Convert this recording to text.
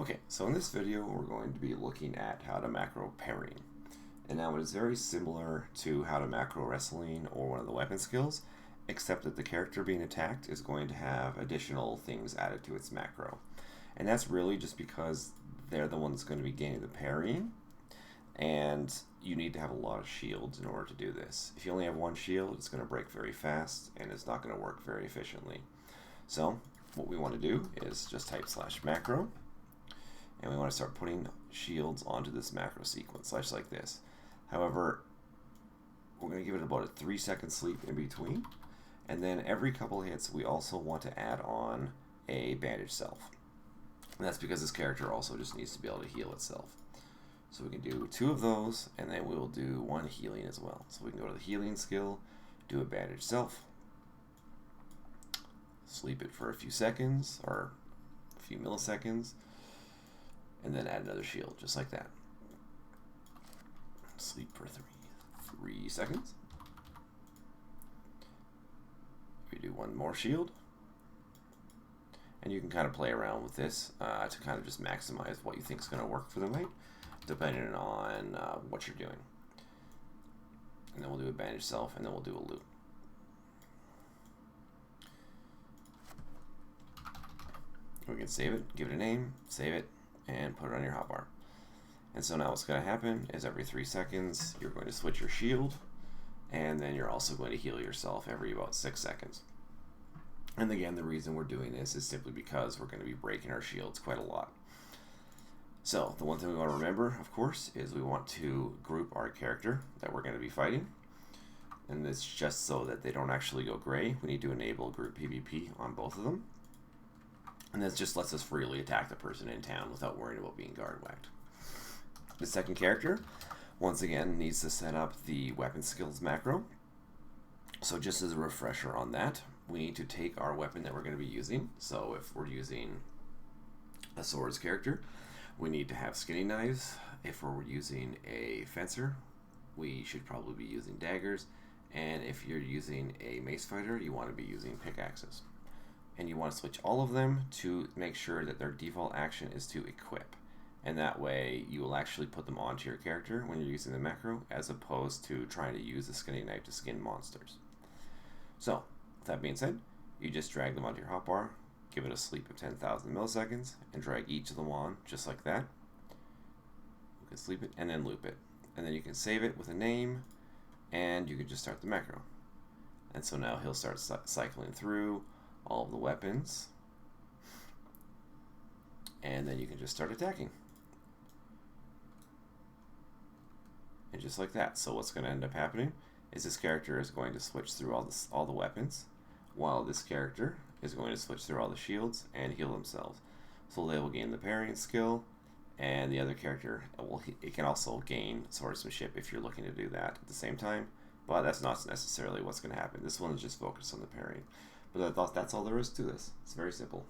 Okay, so in this video we're going to be looking at how to macro parrying. And now it is very similar to how to macro wrestling or one of the weapon skills, except that the character being attacked is going to have additional things added to its macro. And that's really just because they're the ones going to be gaining the parrying, and you need to have a lot of shields in order to do this. If you only have one shield, it's going to break very fast and it's not going to work very efficiently. So what we want to do is just type /macro, and we want to start putting shields onto this macro sequence, like this. However, we're going to give it about a 3-second sleep in between, and then every couple hits we also want to add on a bandage self. And that's because this character also just needs to be able to heal itself. So we can do 2 of those, and then we'll do 1 healing as well. So we can go to the healing skill, do a bandage self, sleep it for a few seconds or a few milliseconds, and then add another shield, just like that. Sleep for 3 seconds. We do 1 more shield. And you can kind of play around with this to kind of just maximize what you think is going to work for the night, depending on what you're doing. And then we'll do a bandage self, and then we'll do a loop. We can save it, give it a name, save it, and put it on your hotbar. And so now what's going to happen is every 3 seconds you're going to switch your shield, and then you're also going to heal yourself every about 6 seconds. And again, the reason we're doing this is simply because we're going to be breaking our shields quite a lot. So the one thing we want to remember, of course, is we want to group our character that we're going to be fighting. And it's just so that they don't actually go gray. We need to enable group PvP on both of them. And this just lets us freely attack the person in town without worrying about being guard whacked. The second character, once again, needs to set up the weapon skills macro. So just as a refresher on that, we need to take our weapon that we're going to be using. So if we're using a swords character, we need to have skinning knives. If we're using a fencer, we should probably be using daggers. And if you're using a mace fighter, you want to be using pickaxes. And you want to switch all of them to make sure that their default action is to equip. And that way you will actually put them onto your character when you're using the macro, as opposed to trying to use the skinning knife to skin monsters. So, with that being said, you just drag them onto your hotbar, give it a sleep of 10,000 milliseconds, and drag each of them on, just like that. You can sleep it, and then loop it. And then you can save it with a name, and you can just start the macro. And so now he'll start cycling through all of the weapons, and then you can just start attacking. And just like that. So what's going to end up happening is this character is going to switch through all the weapons, while this character is going to switch through all the shields and heal themselves. So they will gain the parrying skill, and the other character, it can also gain swordsmanship if you're looking to do that at the same time, but that's not necessarily what's going to happen. This one is just focused on the parrying. But I thought that's all there is to this. It's very simple.